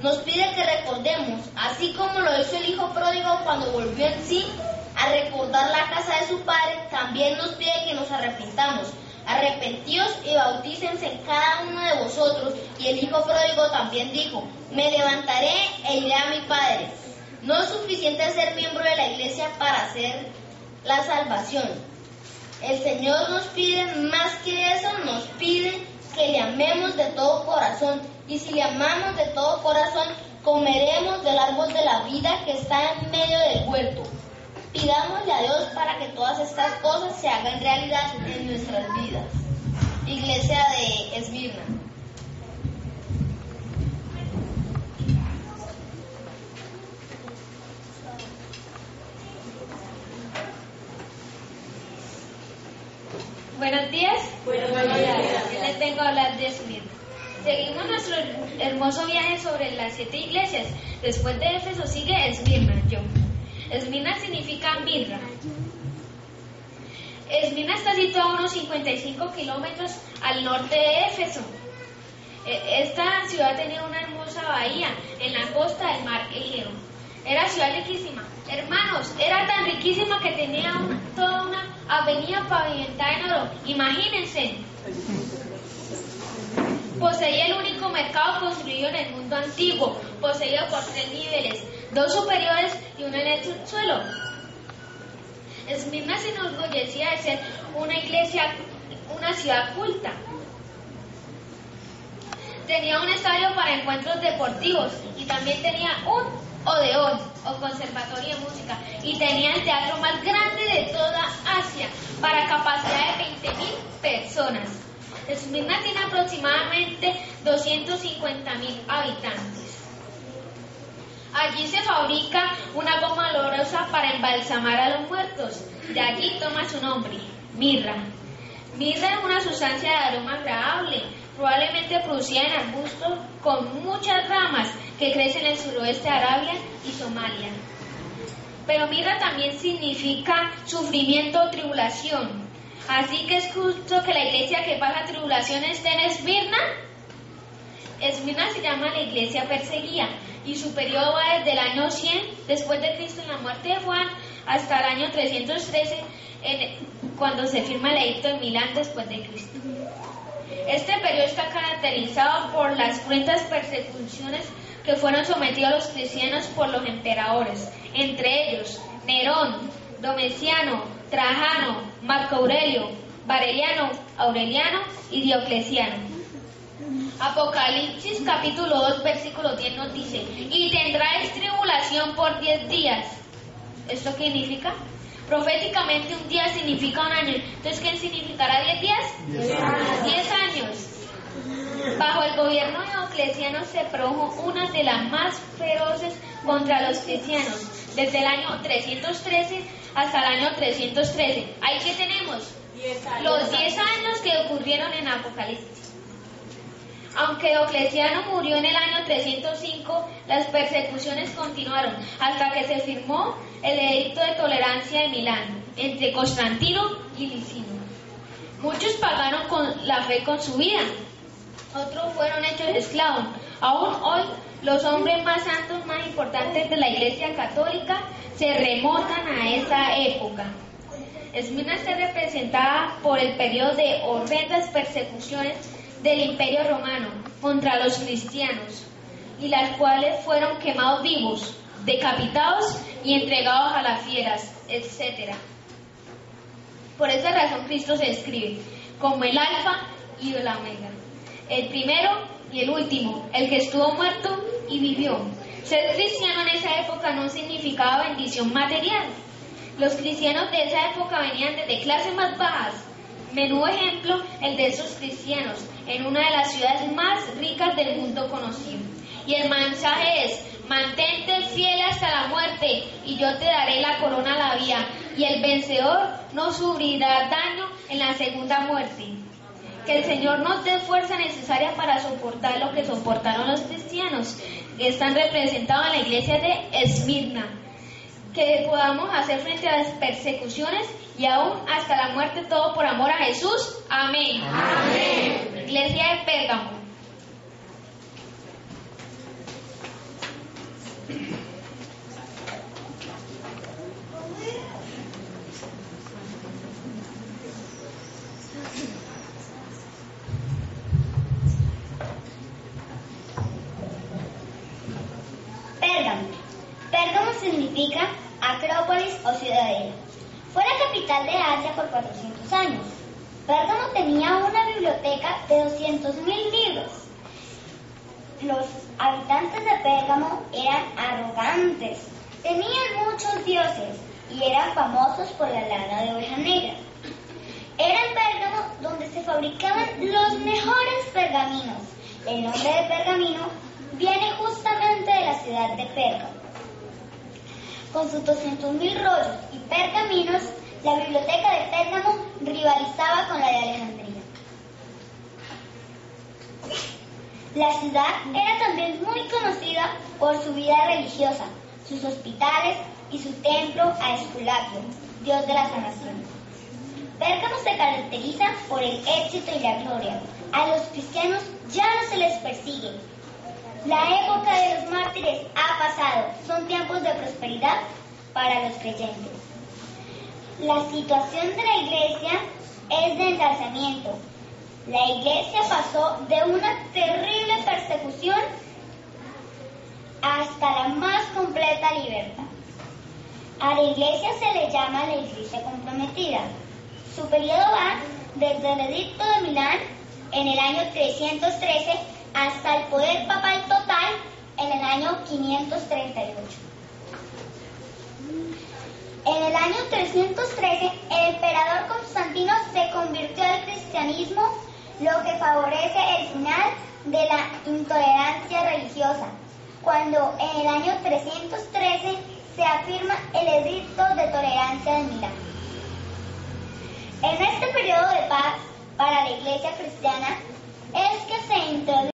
nos pide que recordemos, así como lo hizo el hijo pródigo cuando volvió en sí a recordar la casa de su padre, también nos pide que nos arrepintamos. Arrepentíos y bautícense en cada uno de vosotros. Y el hijo pródigo también dijo, me levantaré e iré a mi padre. No es suficiente ser miembro de la iglesia para hacer la salvación. El Señor nos pide más que eso, nos pide que le amemos de todo corazón. Y si le amamos de todo corazón, comeremos del árbol de la vida que está en medio del huerto. Pidámosle a Dios para que todas estas cosas se hagan realidad en nuestras vidas. Iglesia de Esmirna. Buenos días. Buenos días. Yo les vengo a hablar de Esmirna. Seguimos nuestro hermoso viaje sobre las 7 iglesias. Después de Éfeso sigue Esmirna. Esmirna significa mirra. Esmirna está situada a unos 55 kilómetros al norte de Éfeso. Esta ciudad tenía una hermosa bahía en la costa del mar Egeo. Era ciudad riquísima. Hermanos, era tan riquísima que tenía toda una avenida pavimentada en oro. Imagínense. Poseía el único mercado construido en el mundo antiguo, poseído por 3 niveles, 2 superiores y uno en el subsuelo. Esmirna se enorgullecía de ser una iglesia, una ciudad culta. Tenía un estadio para encuentros deportivos y también tenía un odeón o conservatorio de música y tenía el teatro más grande de toda Asia para capacidad de 20.000 personas. Esmirna tiene aproximadamente 250.000 habitantes. Allí se fabrica una goma olorosa para embalsamar a los muertos. De allí toma su nombre, mirra. Mirra es una sustancia de aroma agradable, probablemente producida en arbustos con muchas ramas que crecen en el suroeste de Arabia y Somalia. Pero mirra también significa sufrimiento o tribulación. Así que es justo que la iglesia que pasa tribulación esté en Esmirna. Esmirna se llama la iglesia perseguida y su periodo va desde el año 100 después de Cristo en la muerte de Juan hasta el año 313 cuando se firma el edicto de Milán después de Cristo. Este periodo está caracterizado por las cruentas persecuciones que fueron sometidos los cristianos por los emperadores, entre ellos Nerón, Domiciano, Trajano, Marco Aurelio, Valeriano, Aureliano y Diocleciano. Apocalipsis capítulo 2 versículo 10 nos dice, y tendráis tribulación por 10 días. ¿Esto qué significa? Proféticamente un día significa un año. Entonces, ¿qué significará 10 días? 10 años. Bajo el gobierno de Diocleciano se produjo una de las más feroces contra los cristianos, desde el año 313 hasta el año 313. Ahí que tenemos los 10 años que ocurrieron en Apocalipsis. Aunque Diocleciano murió en el año 305, las persecuciones continuaron hasta que se firmó el edicto de tolerancia de Milán entre Constantino y Licino. Muchos pagaron con la fe con su vida, otros fueron hechos esclavos. Aún hoy, los hombres más santos, más importantes de la Iglesia Católica se remontan a esa época. Esmirna está representada por el periodo de horrendas persecuciones del Imperio Romano contra los cristianos, y las cuales fueron quemados vivos, decapitados y entregados a las fieras, etc. Por esa razón Cristo se describe como el Alfa y el Omega, el primero y el último, el que estuvo muerto y vivió. Ser cristiano en esa época no significaba bendición material. Los cristianos de esa época venían desde clases más bajas. Menudo ejemplo el de esos cristianos en una de las ciudades más ricas del mundo conocido. Y el mensaje es: mantente fiel hasta la muerte y yo te daré la corona a la vida, y el vencedor no sufrirá daño en la segunda muerte. Que el Señor nos dé fuerza necesaria para soportar lo que soportaron los cristianos que están representados en la iglesia de Esmirna. Que podamos hacer frente a las persecuciones y aún hasta la muerte, todo por amor a Jesús. Amén. Amén. Iglesia de Pérgamo. Pérgamo. Pérgamo significa Acrópolis o ciudadela. Fue la capital de Asia por 400 años. Pérgamo tenía una biblioteca de 200.000 libros. Los habitantes de Pérgamo eran arrogantes, tenían muchos dioses y eran famosos por la lana de oveja negra. Era en Pérgamo donde se fabricaban los mejores pergaminos. El nombre de pergamino viene justamente de la ciudad de Pérgamo. Con sus 200.000 rollos y pergaminos, la biblioteca de Pérgamo rivalizaba con la de Alejandría. La ciudad era también muy conocida por su vida religiosa, sus hospitales y su templo a Esculapio, dios de la sanación. Pérgamo se caracteriza por el éxito y la gloria. A los cristianos ya no se les persigue. La época de los mártires ha pasado. Son tiempos de prosperidad para los creyentes. La situación de la iglesia es de ensalzamiento. La iglesia pasó de una terrible persecución hasta la más completa libertad. A la iglesia se le llama la iglesia comprometida. Su periodo va desde el edicto de Milán en el año 313 hasta el poder papal total en el año 538. En el año 313, el emperador Constantino se convirtió al cristianismo, lo que favorece el final de la intolerancia religiosa, cuando en el año 313 se afirma el edicto de tolerancia de Milán. En este periodo de paz para la iglesia cristiana,